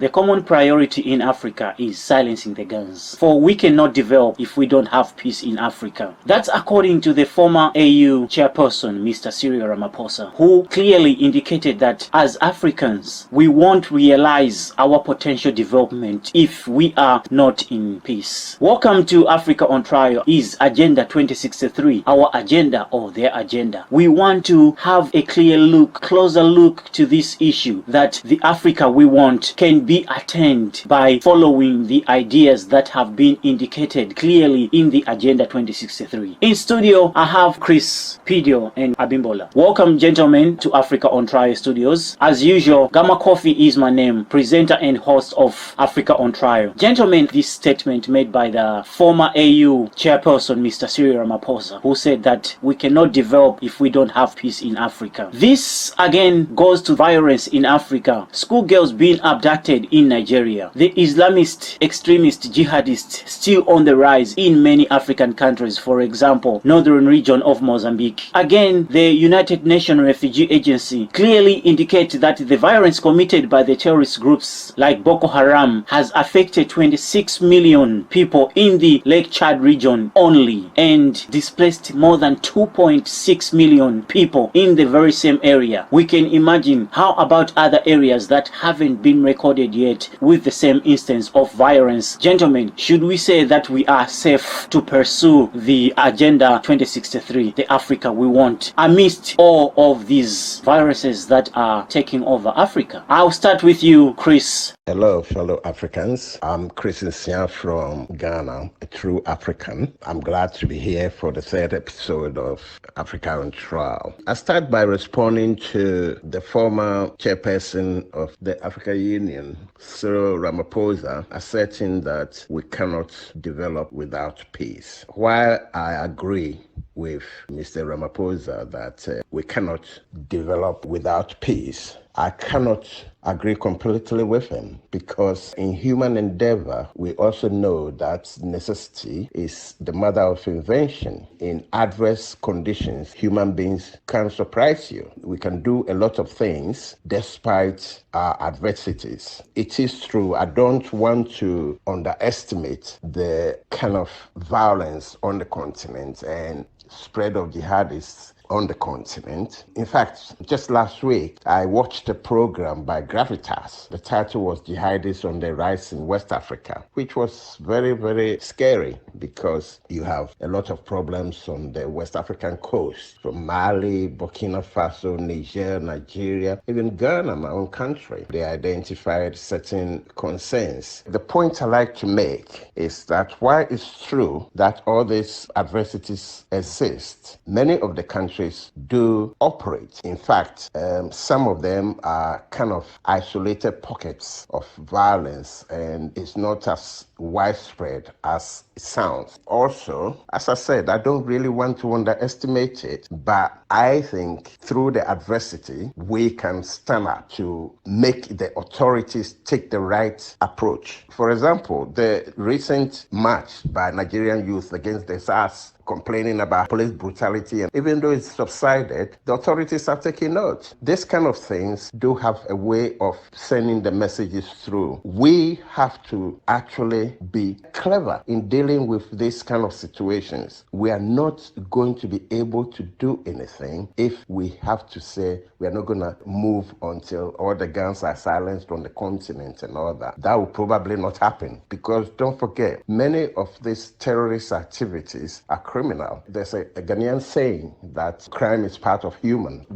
The common priority in Africa is silencing the guns, for we cannot develop if we don't have peace in Africa. That's according to the former AU chairperson, Mr. Cyril Ramaphosa, who clearly indicated that as Africans, we won't realize our potential development if we are not in peace. Welcome to Africa on Trial is Agenda 2063, our agenda or their agenda. We want to have a clear look, closer look to this issue, that the Africa we want can be attained by following the ideas that have been indicated clearly in the Agenda 2063. In studio, I have Chris, Pidio, and Abimbola. Welcome, gentlemen, to Africa on Trial Studios. As usual, Gamma Coffee is my name, presenter and host of Africa on Trial. Gentlemen, this statement made by the former AU chairperson, Mr. Cyril Ramaphosa, who said that we cannot develop if we don't have peace in Africa. This again goes to violence in Africa. Schoolgirls being abducted in Nigeria. The Islamist, extremist, jihadists still on the rise in many African countries, for example, northern region of Mozambique. Again, the United Nations Refugee Agency clearly indicates that the violence committed by the terrorist groups like Boko Haram has affected 26 million people in the Lake Chad region only and displaced more than 2.6 million people in the very same area. We can imagine how about other areas that haven't been recorded yet with the same instance of violence. Gentlemen, should we say that we are safe to pursue the Agenda 2063, the Africa we want, amidst all of these viruses that are taking over Africa? I'll start with you, Chris. Hello, fellow Africans. I'm Chris Nsia from Ghana, a true African. I'm glad to be here for the third episode of Africa on Trial. I start by responding to the former chairperson of the African Union, Cyril Ramaphosa, asserting that we cannot develop without peace. While I agree with Mr. Ramaphosa that we cannot develop without peace, I cannot agree completely with him, because in human endeavor, we also know that necessity is the mother of invention. In adverse conditions, human beings can surprise you. We can do a lot of things despite our adversities. It is true, I don't want to underestimate the kind of violence on the continent and spread of jihadists on the continent. In fact, just last week, I watched a program by Gravitas. The title was Jihadists on the Rise in West Africa, which was very, very scary because you have a lot of problems on the West African coast, from Mali, Burkina Faso, Niger, Nigeria, even Ghana, my own country. They identified certain concerns. The point I like to make is that while it's true that all these adversities exist, many of the countries do operate. In fact, some of them are kind of isolated pockets of violence, and it's not as widespread as it sounds. Also, as I said, I don't really want to underestimate it, but I think through the adversity, we can stand up to make the authorities take the right approach. For example, the recent march by Nigerian youth against the SARS, complaining about police brutality, and even though it's subsided, the authorities are taking note. This kind of things do have a way of sending the messages through. We have to actually be clever in dealing with these kind of situations. We are not going to be able to do anything if we have to say we are not going to move until all the guns are silenced on the continent and all that. That will probably not happen, because don't forget, many of these terrorist activities are criminal. There's a Ghanaian saying that crime is part of human.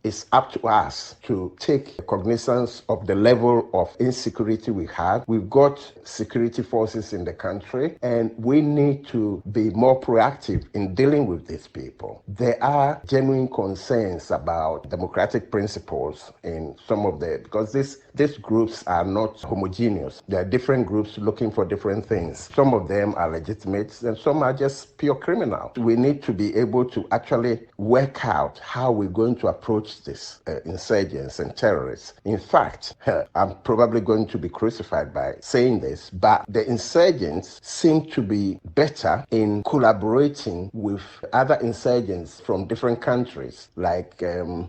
It's up to us to take cognizance of the level of insecurity we have. We've got security forces in the country, and we need to be more proactive in dealing with these people. There are genuine concerns about democratic principles in some of the, because these groups are not homogeneous. There are different groups looking for different things. Some of them are legitimate, and some are just just pure criminal. We need to be able to actually work out how we're going to approach this insurgents and terrorists. In fact, I'm probably going to be crucified by saying this, but the insurgents seem to be better in collaborating with other insurgents from different countries, like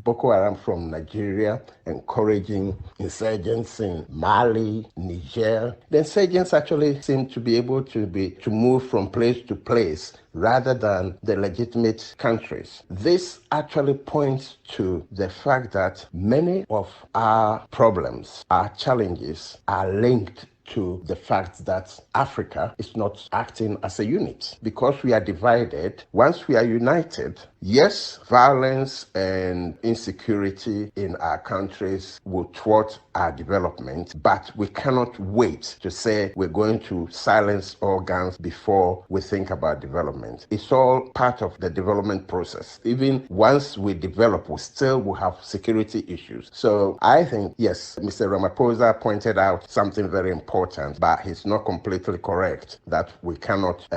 Boko Haram from Nigeria, encouraging insurgents in Mali, Niger. The insurgents actually seem to be able to move from place to place rather than the legitimate countries. This actually points to the fact that many of our problems, our challenges, are linked to the fact that Africa is not acting as a unit. Because we are divided, once we are united, yes, violence and insecurity in our countries will thwart our development, but we cannot wait to say we're going to silence all guns before we think about development. It's all part of the development process. Even once we develop, we still will have security issues. So I think, yes, Mr. Ramaphosa pointed out something very important, but he's not completely correct that we cannot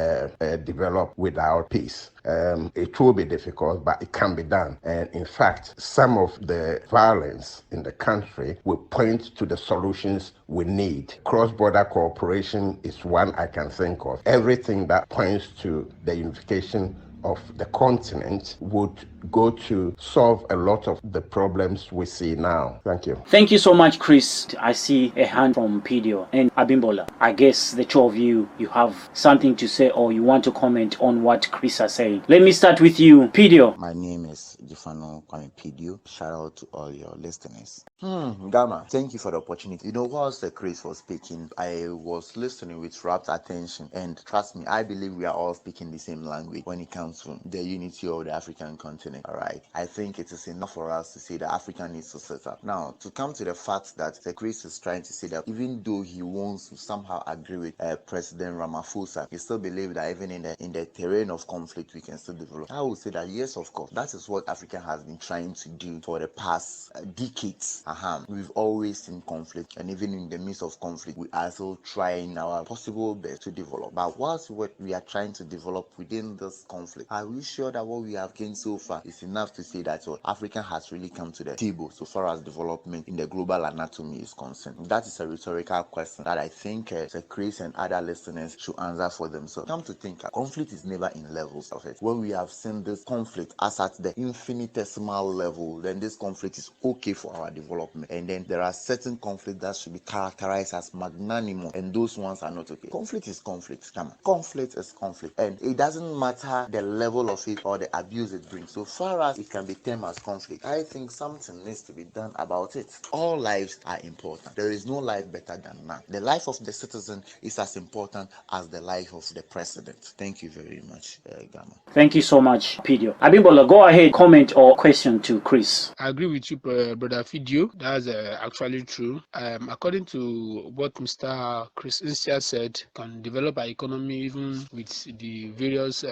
develop without peace. It will be difficult, but it can be done. And in fact, some of the violence in the country will point to the solutions we need. Cross-border cooperation is one I can think of. Everything that points to the unification of the continent would go to solve a lot of the problems we see now. Thank you. Thank you so much, Chris. I see a hand from Pidio and Abimbola. I guess the two of you have something to say or you want to comment on what Chris is saying. Let me start with you, Pidio. My name is Gifano Kwame Pidio. Shout out to all your listeners. Gamma, thank you for the opportunity. Whilst Chris was speaking, I was listening with rapt attention, and trust me, I believe we are all speaking the same language when it comes to the unity of the African continent. All right, I think it is enough for us to say that Africa needs to set up. Now, to come to the fact that Chris is trying to say that even though he wants to somehow agree with President Ramaphosa, he still believes that even in the terrain of conflict, we can still develop. I would say that yes, of course, that is what Africa has been trying to do for the past decades. We've always seen conflict, and even in the midst of conflict, we are still trying our possible best to develop. But whilst what we are trying to develop within this conflict, are we sure that what we have gained so far is enough to say that Africa has really come to the table so far as development in the global anatomy is concerned? That is a rhetorical question that I think Chris and other listeners should answer for themselves. Come to think, conflict is never in levels of it. When we have seen this conflict as at the infinitesimal level, then this conflict is okay for our development. And then there are certain conflicts that should be characterized as magnanimous, and those ones are not okay. Conflict is conflict. Come on. Conflict is conflict, and it doesn't matter the level of it or the abuse it brings. So far as it can be termed as conflict, I think something needs to be done about it. All lives are important. There is no life better than none. The life of the citizen is as important as the life of the president. Thank you very much, Gamma. Thank you so much, Pidio. Abimbola, go ahead, comment or question to Chris. I agree with you, Brother Fidio. That's actually true. According to what Mr. Chris Insia said, can develop our economy even with the various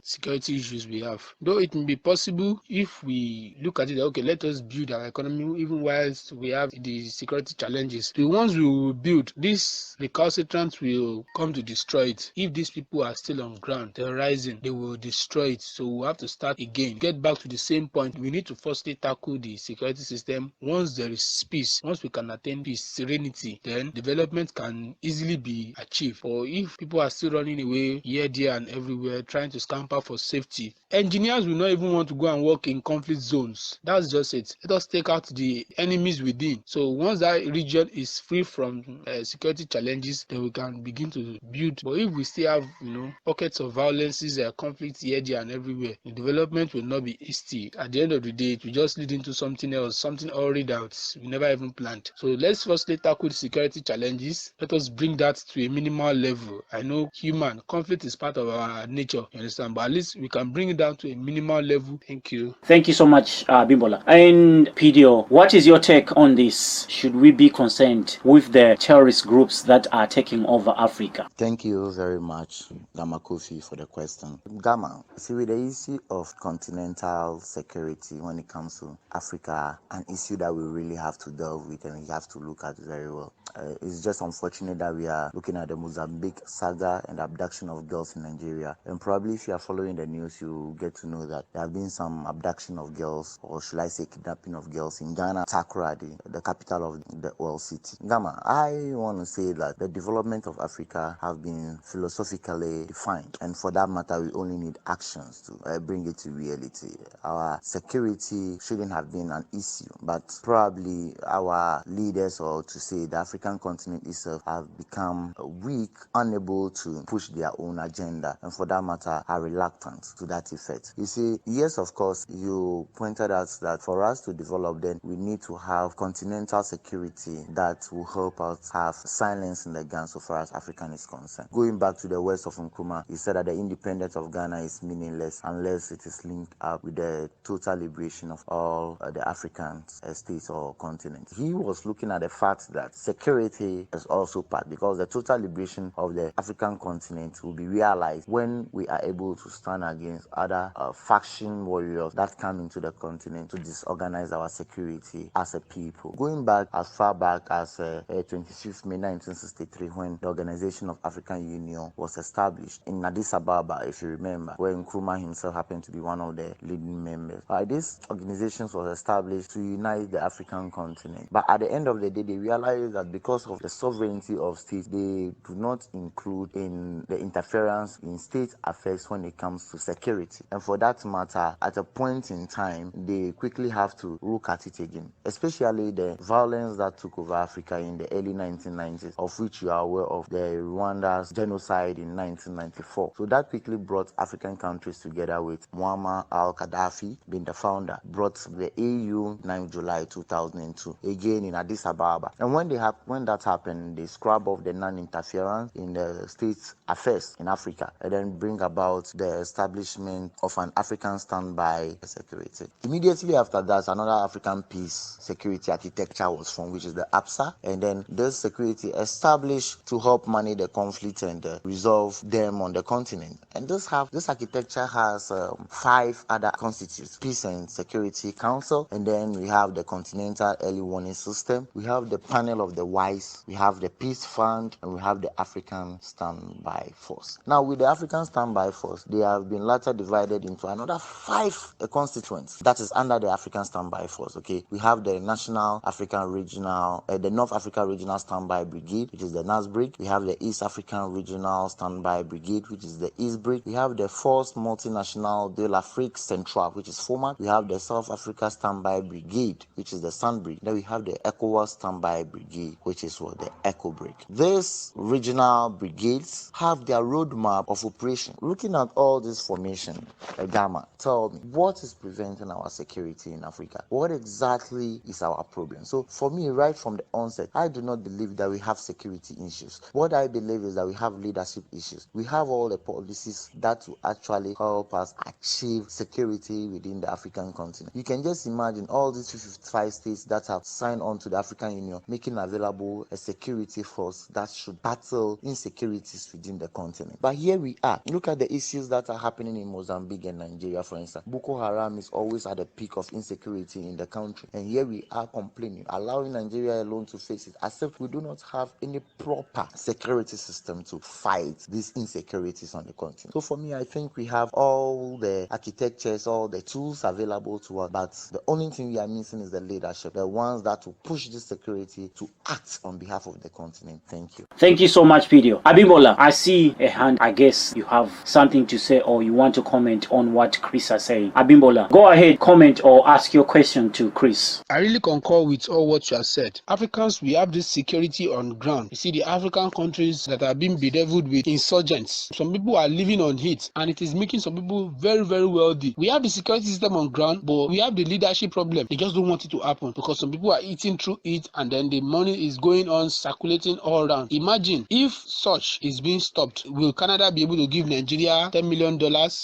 security issues we have. Though it may be possible if we look at it, okay, let us build our economy even whilst we have the security challenges. The ones we will build, these recalcitrants will come to destroy it. If these people are still on ground, terrorizing, they will destroy it. So we have to start again. Get back to the same point. We need to firstly tackle the security system. Once there is peace, once we can attain peace, serenity, then development can easily be achieved. Or if people are still running away here, there, and everywhere, trying to scamper for safety, engineers will not even want to go and work in conflict zones. That's just it. Let us take out the enemies within. So once that region is free from security challenges, then we can begin to build. But if we still have, pockets of violences, conflicts here, there, and everywhere, the development will not be easy. At the end of the day, it will just lead into something else, something already that we never even planned. So let's firstly tackle the security challenges. Let us bring that to a minimal level. I know human conflict is part of our nature, you understand, but at least we can bring it down to a minimal level. Thank you. Thank you so much, Bimbola. And Pidio, what is your take on this? Should we be concerned with the terrorist groups that are taking over Africa? Thank you very much, Gamma Kofi, for the question. Gamma, see, with the issue of continental security when it comes to Africa, an issue that we really have to delve with and we have to look at very well. It's just unfortunate that we are looking at the Mozambique saga and abduction of girls in Nigeria. And probably if you are following the news, you get to know that there have been some abduction of girls, or should I say kidnapping of girls in Ghana, Accra, the capital of the oil city. Gama, I want to say that the development of Africa have been philosophically defined, and for that matter, we only need actions to bring it to reality. Our security shouldn't have been an issue, but probably our leaders, or to say the African continent itself, have become weak, unable to push their own agenda, and for that matter, are reluctant to that effect. You see, yes, of course, you pointed out that for us to develop, then we need to have continental security that will help us have silence in the gun so far as African is concerned. Going back to the words of Nkrumah, he said that the independence of Ghana is meaningless unless it is linked up with the total liberation of all the African states or continents. He was looking at the fact that security is also part, because the total liberation of the African continent will be realized when we are able to stand against other faction warriors that come into the continent to disorganize our security as a people. Going back as far back as 25th May 1963, when the Organization of African Union was established in Addis Ababa, if you remember, where Nkrumah himself happened to be one of the leading members. This organization was established to unite the African continent. But at the end of the day, they realized that because of the sovereignty of states, they do not include in the interference in state affairs when it comes to security. And for that matter, at a point in time, they quickly have to look at it again, especially the violence that took over Africa in the early 1990s, of which you are aware of, the Rwanda's genocide in 1994. So that quickly brought African countries together, with Muammar al-Gaddafi being the founder, brought the AU 9 July 2002, again in Addis Ababa. And when that happened, they scrub off the non-interference in the state's affairs in Africa, and then bring about the establishment of an African standby security. Immediately after that, another African peace security architecture was formed, which is the APSA, and then this security established to help manage the conflict and resolve them on the continent. And this architecture has 5 other constitutes: Peace and Security Council, and then we have the Continental Early Warning System, we have the Panel of the Wise, we have the Peace Fund, and we have the African Standby Force. Now, with the African Standby Force, they have been later divided into another 5 constituents that is under the African Standby Force. Okay, we have the National African Regional, the North Africa Regional Standby Brigade, which is the NASBRIG. We have the East African Regional Standby Brigade, which is the EASBRIG. We have the Force Multinational de l'Afrique Centrale, which is FOMAC. We have the South Africa Standby Brigade, which is the SANBRIG. Then we have the ECOWAS Standby Brigade, which is what the ECOBRIG. These regional brigades have their roadmap of operation. Looking at all this formation, Gamma, tell me, what is preventing our security in Africa? What exactly is our problem? So for me, right from the onset, I do not believe that we have security issues. What I believe is that we have leadership issues. We have all the policies that will actually help us achieve security within the African continent. You can just imagine all these 55 states that have signed on to the African Union, making available a security force that should battle insecurities within the continent. But here we are. Look at the issues that are happening in Mozambique and Nigeria, for instance. Boko Haram is always at the peak of insecurity in the country. And here we are complaining, allowing Nigeria alone to face it, as if we do not have any proper security system to fight these insecurities on the continent. So for me, I think we have all the architectures, all the tools available to us, but the only thing we are missing is the leadership, the ones that will push this security to act on behalf of the continent. Thank you. Thank you so much, Pidio. Abimbola, I see a hand. I guess you have something to say, or you want to comment on what Chris is saying. Abimbola, go ahead, comment or ask your question to Chris. I really concur with all what you have said. Africans, we have this security on ground. You see, the African countries that are being bedeviled with insurgents. Some people are living on it, and it is making some people very, very wealthy. We have the security system on ground, but we have the leadership problem. They just don't want it to happen because some people are eating through it, and then the money is going on circulating all around. Imagine if such is being stopped. Will Canada be able to give Nigeria $10 million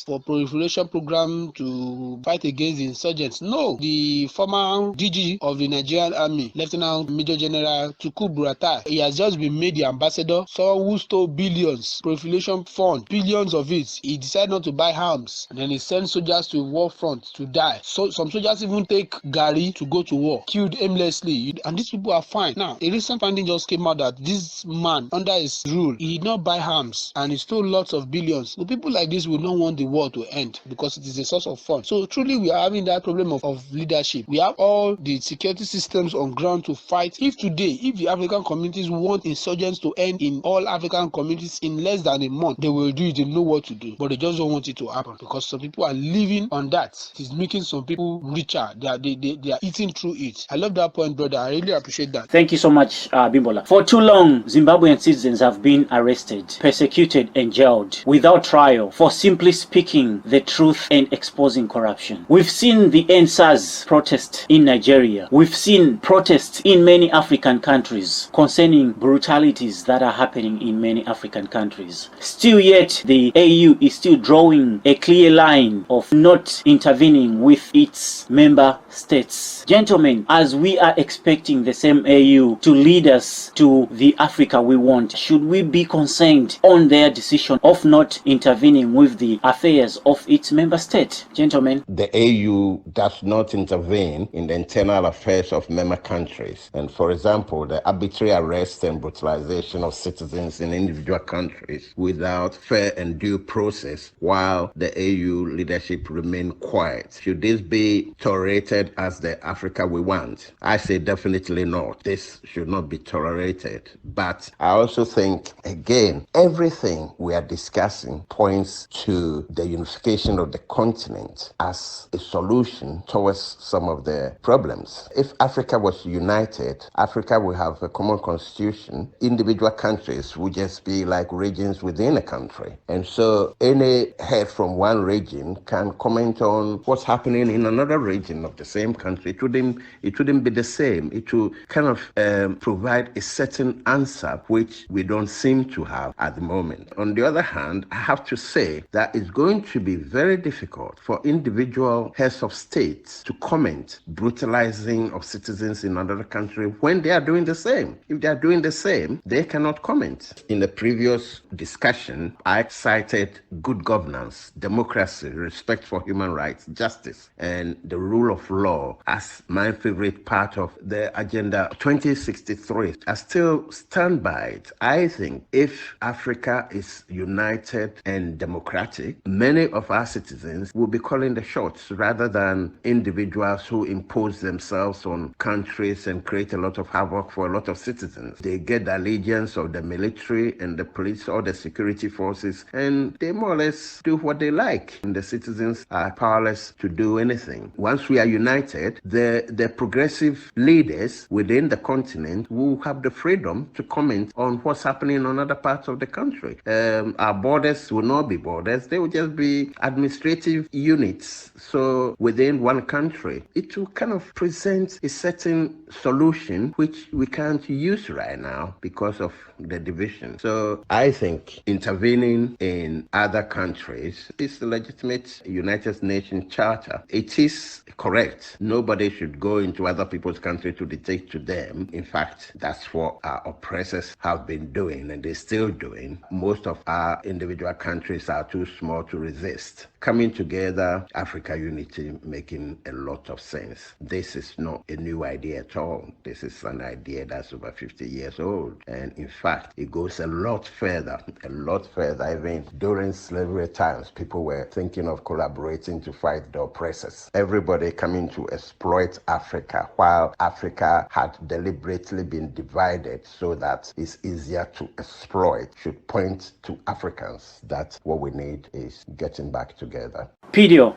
for proliferation program to fight against the insurgents? No. The former DG of the Nigerian Army, Lieutenant Major General Tukur Buratai, he has just been made the ambassador. Someone who stole billions, proliferation fund, billions of it. He decided not to buy arms, and then he sent soldiers to war front to die. So some soldiers even take Gary to go to war, killed aimlessly, and these people are fine. Now, there is recent finding just came out that this man, under his rule, he did not buy arms and he stole lots of billions. So people like this would not want the war to end because it is a source of fun. So truly we are having that problem of leadership. We have all the security systems on ground to fight. If today, if the African communities want insurgents to end in all African communities in less than a month, they will do it. They know what to do, but they just don't want it to happen because some people are living on that. It is making some people richer. They are eating through it. I love that point, brother. I really appreciate that. Thank you so much, Bimbola. For too long, Zimbabwean citizens have been arrested, persecuted, and jailed without trial for simply speaking the truth and exposing corruption. We've seen the NSAS protest in Nigeria. We've seen protests in many African countries concerning brutalities that are happening in many African countries. Still yet, the AU is still drawing a clear line of not intervening with its member states. Gentlemen, as we are expecting the same AU to lead us to the Africa we want, should we be concerned on their decision of not intervening with the affairs of its member state? Gentlemen. The AU does not intervene in the internal affairs of member countries. And for example, the arbitrary arrest and brutalization of citizens in individual countries without fair and due process while the AU leadership remain quiet. Should this be tolerated as the Africa we want? I say definitely not. This should not be tolerated. But I also think, again, everything we are discussing points to the unification of the continent as a solution towards some of the problems. If Africa was united, Africa will have a common constitution. Individual countries would just be like regions within a country. And so any head from one region can comment on what's happening in another region of the same country. It wouldn't be the same. It will kind of provide a certain answer which we don't seem to have at the moment. On the other hand, I have to say that it's going to be very difficult for individual heads of states to comment brutalizing of citizens in another country when they are doing the same. If they are doing the same, they cannot comment. In the previous discussion, I cited good governance, democracy, respect for human rights, justice, and the rule of law as my favorite part of the Agenda 2063. I still stand by it. I think if Africa is united and democratic, many of our citizens will be calling the shots rather than individuals who impose themselves on countries and create a lot of havoc for a lot of citizens. They get the allegiance of the military and the police or the security forces, and they more or less do what they like. And the citizens are powerless to do anything. Once we are united, the progressive leaders within the continent will have the freedom to comment on what's happening on other parts of the country. Our borders will not be borders. They will just be administrative units. So within one country, it will kind of present a certain solution which we can't use right now because of the division. So I think intervening in other countries is a legitimate United Nations charter. It is correct. Nobody should go into other people's country to dictate to them. In fact, that's what our oppressors have been doing and they're still doing. Most of our individual countries are too small to resist. Coming together, Africa unity making a lot of sense. This is not a new idea at all. This is an idea that's over 50 years old. And in fact, it goes a lot further. Even during slavery times, people were thinking of collaborating to fight the oppressors. Everybody coming to exploit Africa while Africa had deliberately been divided so that it's easier to exploit should point to Africans that what we need is getting back together. Pidio.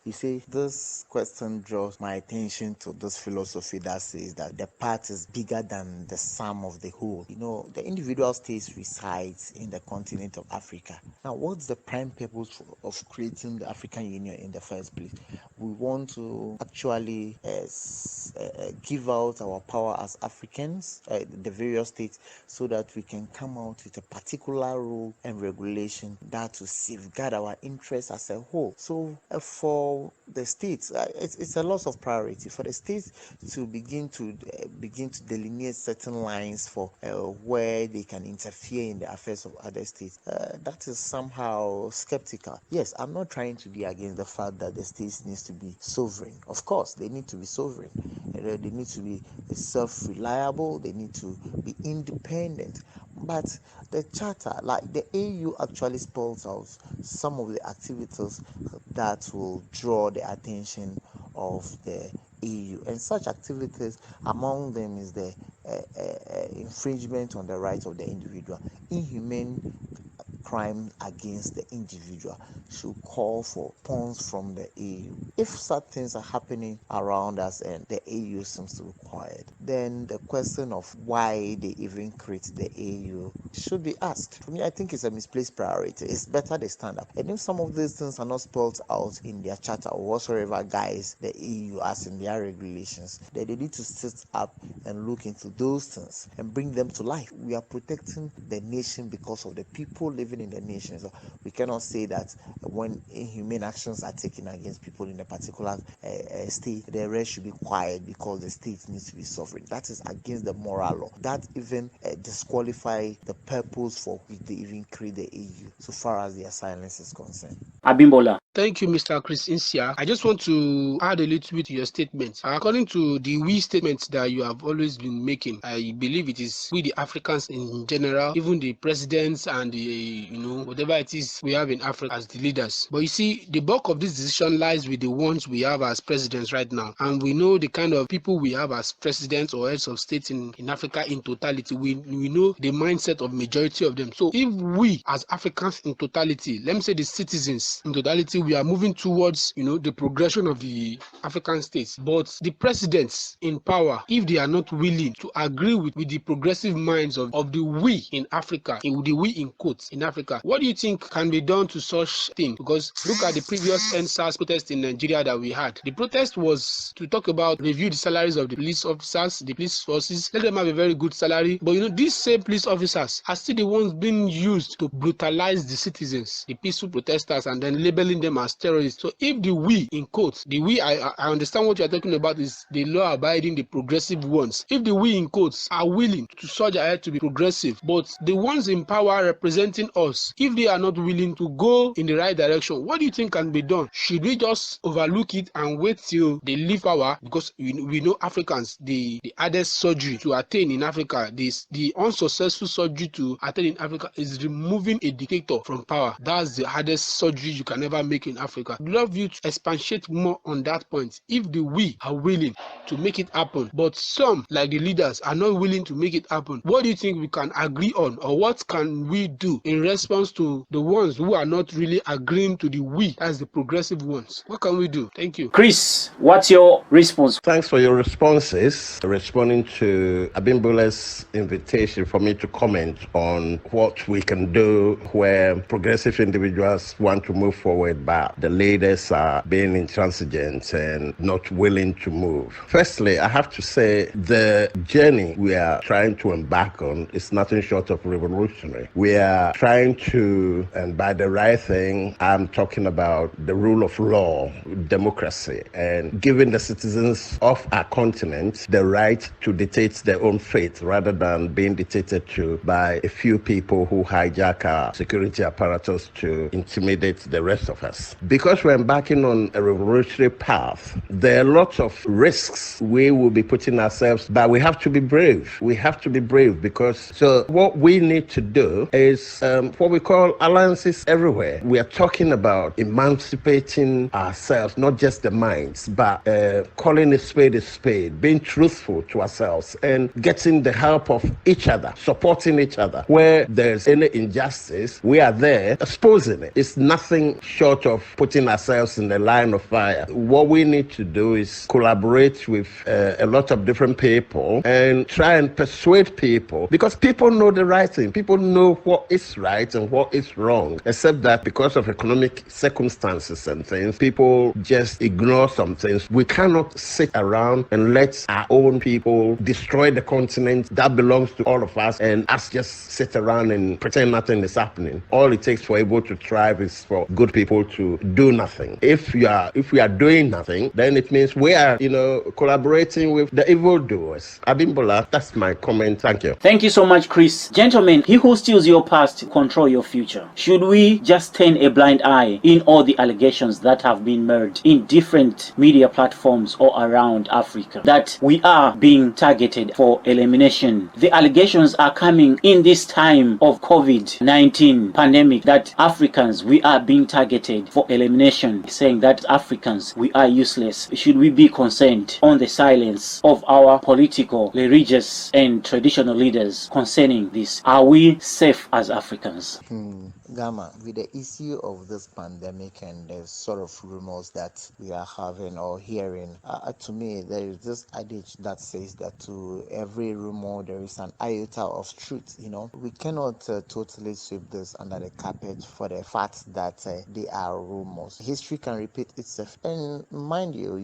You see, this question draws my attention to this philosophy that says that the part is bigger than the sum of the whole. You know, the individual states resides in the continent of Africa. Now, what's the prime purpose of creating the African Union in the first place? We want to actually give out our power as Africans, the various states, so that we can come out with a particular rule and regulation that will safeguard our interests as a whole. So for the states, it's a loss of priority for the states to begin to begin to delineate certain lines for where they can interfere in the affairs of other states, that is somehow skeptical. Yes, I'm not trying to be against the fact that the states needs to be sovereign. Of course, they need to be sovereign. They need to be self-reliable. They need to be independent. But the charter, like the AU, actually spells out some of the activities that will draw the attention of the EU, and such activities, among them is the infringement on the rights of the individual, inhumane crime against the individual should call for funds from the AU. If such things are happening around us and the AU seems to be quiet, then the question of why they even create the AU should be asked. For me, I think it's a misplaced priority. It's better they stand up. And if some of these things are not spelled out in their charter or whatsoever guides the EU as in their regulations, then they need to sit up and look into those things and bring them to life. We are protecting the nation because of the people living in the nation. So we cannot say that when inhumane actions are taken against people in a particular state, the rest should be quiet because the state needs to be sovereign. That is against the moral law. That even disqualify the purpose for which they even create the EU, so far as their silence is concerned. Abimbola. Thank you, Mr. Chris Insia. I just want to add a little bit to your statement. According to the we statements that you have always been making, I believe it is we the Africans in general, even the presidents and the whatever it is we have in Africa as the leaders. But you see, the bulk of this decision lies with the ones we have as presidents right now, and we know the kind of people we have as presidents or heads of state in Africa in totality. We know the mindset of majority of them. So if we as Africans in totality, let me say the citizens in totality, we are moving towards the progression of the African states, but the presidents in power, if they are not willing to agree with the progressive minds of the we in Africa, the we in quotes in Africa, what do you think can be done to such thing? Because look at the previous NSAS protest in Nigeria that we had. The protest was to talk about review the salaries of the police officers, the police forces, let them have a very good salary. But these same police officers are still the ones being used to brutalize the citizens, the peaceful protesters, and then labeling them as terrorists. So if the we in quotes, the we, I understand what you are talking about is the law-abiding, the progressive ones. If the we in quotes are willing to surge ahead to be progressive, but the ones in power representing us, if they are not willing to go in the right direction, what do you think can be done? Should we just overlook it and wait till they leave power? Because we know Africans, the hardest surgery to attain in Africa, the unsuccessful surgery to attain in Africa is removing a dictator from power. That's the hardest surgery you can ever make in Africa. I'd love you to expatiate more on that point. If the we are willing to make it happen, but some, like the leaders, are not willing to make it happen, what do you think we can agree on, or what can we do in response to the ones who are not really agreeing to the we as the progressive ones? What can we do? Thank you. Chris, what's your response? Thanks for your responses. Responding to Abimbola's invitation for me to comment on what we can do where progressive individuals want to move forward, but the leaders are being intransigent and not willing to move. Firstly, I have to say the journey we are trying to embark on is nothing short of revolutionary. We are trying to, and by the right thing, I'm talking about the rule of law, democracy, and giving the citizens of our continent the right to dictate their own fate rather than being dictated to by a few people who hijack our security apparatus to intimidate the rest of us. Because we're embarking on a revolutionary path, there are lots of risks we will be putting ourselves, but we have to be brave. We have to be brave because what we need to do is what we call alliances everywhere. We are talking about emancipating ourselves, not just the minds, but calling a spade, being truthful to ourselves and getting the help of each other, supporting each other. Where there's any injustice, we are there exposing it. It's nothing short of putting ourselves in the line of fire. What we need to do is collaborate with a lot of different people and try and persuade people, because people know the right thing. People know what is right and what is wrong, except that because of economic circumstances and things, people just ignore some things. We cannot sit around and let our own people destroy the continent that belongs to all of us and us just sit around and pretend nothing is happening. All it takes for able to thrive is for good people to do nothing. If we are doing nothing, then it means we are, collaborating with the evildoers. Abimbola, that's my comment. Thank you. Thank you so much, Chris. Gentlemen, he who steals your past control your future. Should we just turn a blind eye in all the allegations that have been made in different media platforms all around Africa that we are being targeted for elimination? The allegations are coming in this time of COVID-19 pandemic that Africans, we are being targeted for elimination, saying that Africans, we are useless. Should we be concerned on the silence of our political, religious, and traditional leaders concerning this? Are we safe as Africans? Gamma, with the issue of this pandemic and the sort of rumors that we are having or hearing, to me, there is this adage that says that to every rumor there is an iota of truth. We cannot totally sweep this under the carpet for the fact that they are rumors. History can repeat itself, and mind you,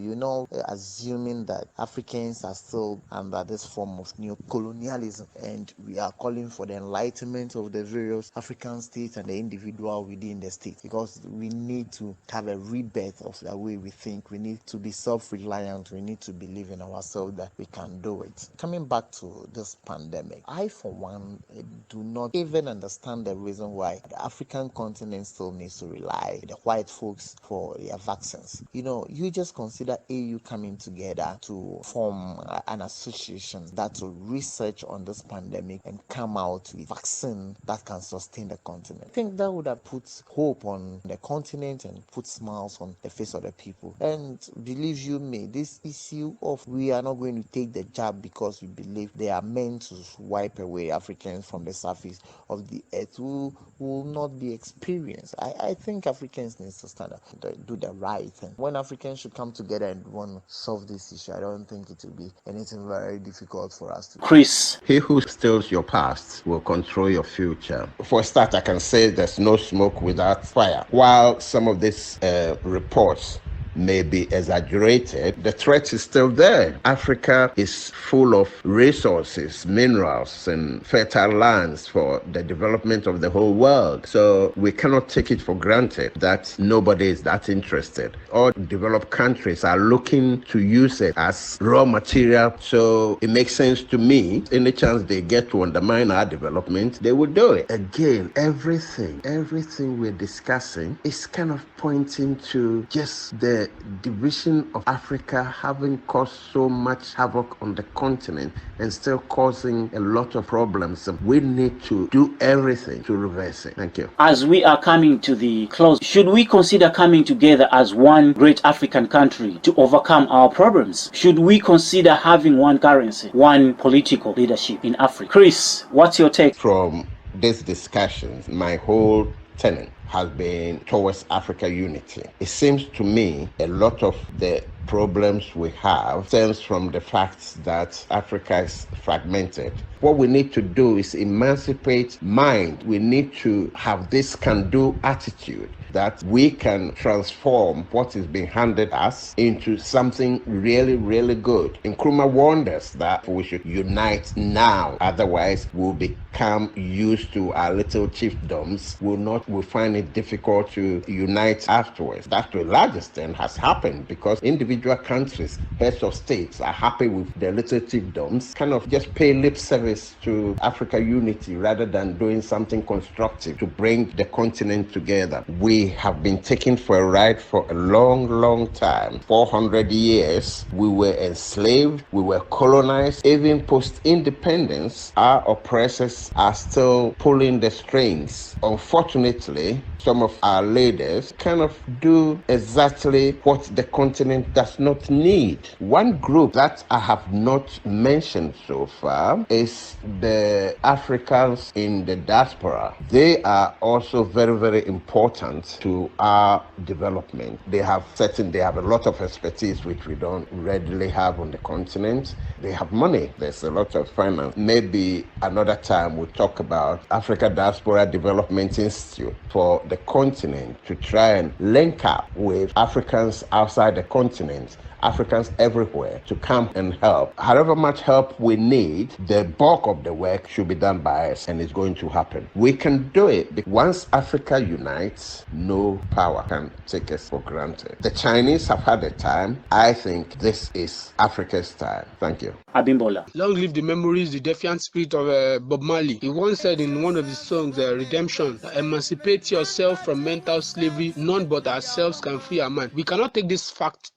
assuming that Africans are still under this form of neo-colonialism, and we are calling for the enlightenment of the various African states and the individual within the state, because we need to have a rebirth of the way we think. We need to be self-reliant. We need to believe in ourselves that we can do it. Coming back to this pandemic, I for one do not even understand the reason why the African continent still needs to rely on the white folks for their vaccines. You just consider AU coming together to form an association that will research on this pandemic and come out with a vaccine that can sustain the continent. I think that would have put hope on the continent and put smiles on the face of the people. And believe you me, this issue of we are not going to take the jab because we believe they are meant to wipe away Africans from the surface of the earth will not be experienced. I think Africans need to stand up and do the right thing. When Africans should come together and want to solve this issue, I don't think it will be anything very difficult for us to do. Chris. He who steals your past will control your future. For a start, I can say there's no smoke without fire. While some of these reports may be exaggerated, the threat is still there. Africa is full of resources, minerals, and fertile lands for the development of the whole world. So we cannot take it for granted that nobody is that interested. All developed countries are looking to use it as raw material. So it makes sense to me, any chance they get to undermine our development, they will do it. Again, everything we're discussing is kind of pointing to just the division of Africa having caused so much havoc on the continent and still causing a lot of problems. We need to do everything to reverse it. Thank you. As we are coming to the close, should we consider coming together as one great African country to overcome our problems? Should we consider having one currency, one political leadership in Africa? Chris, what's your take? From this discussion, my whole tenet has been towards Africa unity. It seems to me a lot of the problems we have stems from the fact that Africa is fragmented. What we need to do is emancipate mind. We need to have this can-do attitude that we can transform what is being handed us into something really, really good. Nkrumah warned us that we should unite now, otherwise we'll become used to our little chiefdoms. We'll find it difficult to unite afterwards. That to a large extent has happened because individual countries, heads of states are happy with their little chiefdoms, kind of just pay lip service to Africa unity rather than doing something constructive to bring the continent together. We have been taken for a ride for a long, long time. 400 years, we were enslaved, we were colonized. Even post-independence, our oppressors are still pulling the strings. Unfortunately, some of our leaders kind of do exactly what the continent does not need. One group that I have not mentioned so far is the Africans in the diaspora. They are also very, very important to our development. They have a lot of expertise which we don't readily have on the continent. They have money. There's a lot of finance. Maybe another time we'll talk about Africa Diaspora Development Institute for the continent to try and link up with Africans outside the continent Africans everywhere to come and help. However much help we need, the bulk of the work should be done by us, and it's going to happen. We can do it. Once Africa unites, no power can take us for granted. The Chinese have had a time. I think this is Africa's time. Thank you. Abimbola. Long live the memories, the defiant spirit of Bob Marley. He once said in one of his songs, Redemption, emancipate yourself from mental slavery. None but ourselves can free our mind. We cannot take this fact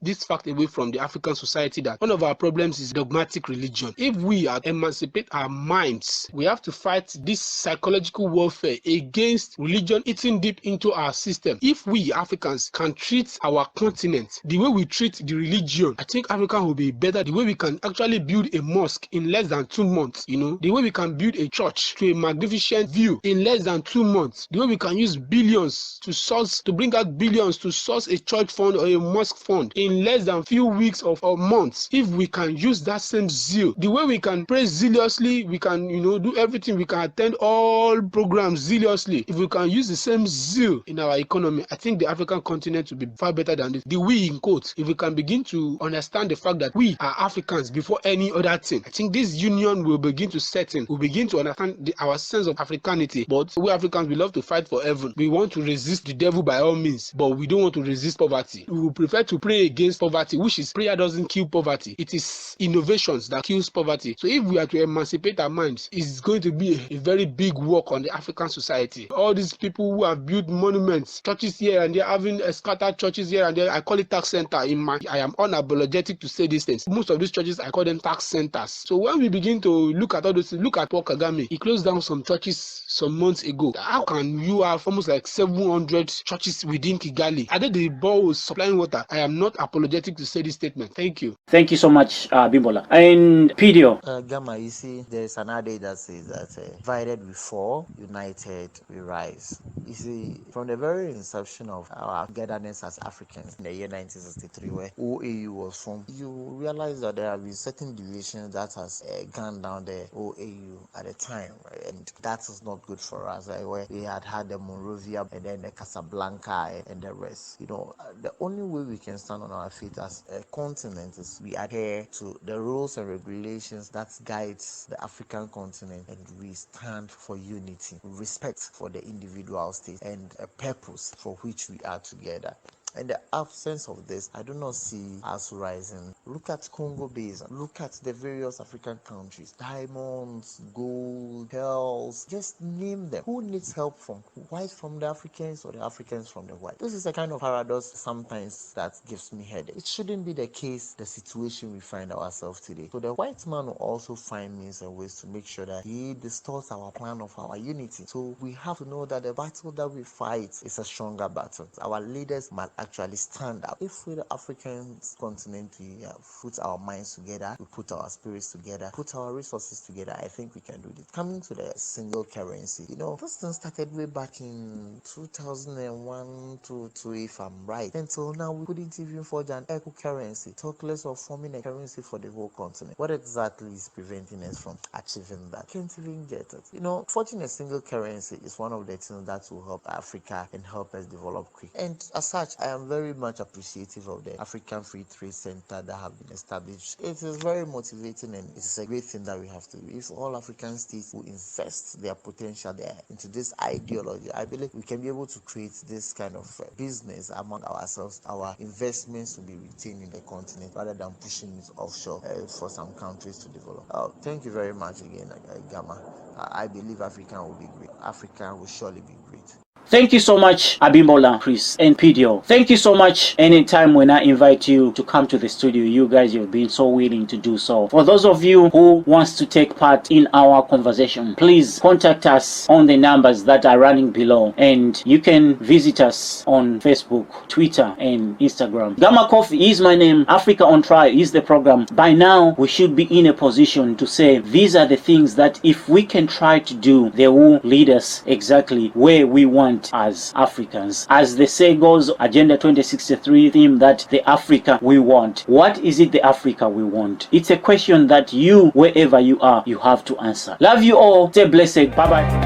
away from the African society, that one of our problems is dogmatic religion. If we emancipate our minds, we have to fight this psychological warfare against religion eating deep into our system. If we Africans can treat our continent the way we treat the religion, I think Africa will be better. The way we can actually build a mosque in less than 2 months, the way we can build a church to a magnificent view in less than 2 months, the way we can use billions to bring out billions to source a church fund or a mosque fund in less than few weeks or months. If we can use that same zeal, the way we can pray zealously, we can do everything, we can attend all programs zealously. If we can use the same zeal in our economy, I think the African continent will be far better than this. The we in quotes, if we can begin to understand the fact that we are Africans before any other thing, I think this union will begin to set in. We'll begin to understand our sense of Africanity. But we Africans, we love to fight for heaven. We want to resist the devil by all means, but we don't want to resist poverty. We will prefer to pray against poverty, which is prayer doesn't kill poverty. It is innovations that kills poverty. So if we are to emancipate our minds, it's going to be a very big work on the African society. All these people who have built monuments, churches here and there, having scattered churches here and there, I call it tax center. I am unapologetic to say these things. Most of these churches, I call them tax centers. So when we begin to look at all those things, look at Paul Kagame. He closed down some churches some months ago. How can you have almost like 700 churches within Kigali? Are they the balls supplying water? I am not apologetic to say this statement. Thank you. Thank you so much, Bimbola. And Pidio. Gamma, you see, there's an adage that says that divided we fall, united we rise. You see, from the very inception of our togetherness as Africans in the year 1963, where OAU was formed, you realize that there have been certain deviations that has gone down the OAU at the time, right? And that is not good for us, right? Where we had the Monrovia and then the Casablanca and the rest. The only way we can stand on our feet as a continent is we adhere to the rules and regulations that guides the African continent, and we stand for unity, respect for the individual states, and a purpose for which we are together. In the absence of this, I do not see us rising. Look at Congo Basin. Look at the various African countries. Diamonds, gold, pearls, just name them. Who needs help from? White from the Africans or the Africans from the white? This is a kind of paradox sometimes that gives me headache. It shouldn't be the case, the situation we find ourselves today. So the white man will also find means and ways to make sure that he distorts our plan of our unity. So we have to know that the battle that we fight is a stronger battle. Our leaders must actually stand up. If we, the African continent, we put our minds together, we put our spirits together, put our resources together, I think we can do this. Coming to the single currency, this thing started way back in 2001 to if I'm right. Until now, we couldn't even forge an eco currency, talk less of forming a currency for the whole continent. What exactly is preventing us from achieving that? Can't even get it. Forging a single currency is one of the things that will help Africa and help us develop quick. And as such, I am very much appreciative of the African Free Trade Center that have been established. It is very motivating, and it is a great thing that we have to do. If all African states will invest their potential there into this ideology, I believe we can be able to create this kind of business among ourselves. Our investments will be retained in the continent rather than pushing it offshore for some countries to develop. Thank you very much again, Gamma. I believe Africa will be great. Africa will surely be great. Thank you so much, Abimbola, Chris, and Pidio. Thank you so much. Anytime when I invite you to come to the studio, you guys have been so willing to do so. For those of you who wants to take part in our conversation, please contact us on the numbers that are running below, and you can visit us on Facebook, Twitter, and Instagram. Gamma Coffee is my name. Africa on Trial is the program. By now, we should be in a position to say these are the things that if we can try to do, they will lead us exactly where we want as Africans. As the say goes, Agenda 2063 theme that the Africa we want. What is it the Africa we want? It's a question that you, wherever you are, you have to answer. Love you all. Stay blessed. Bye-bye.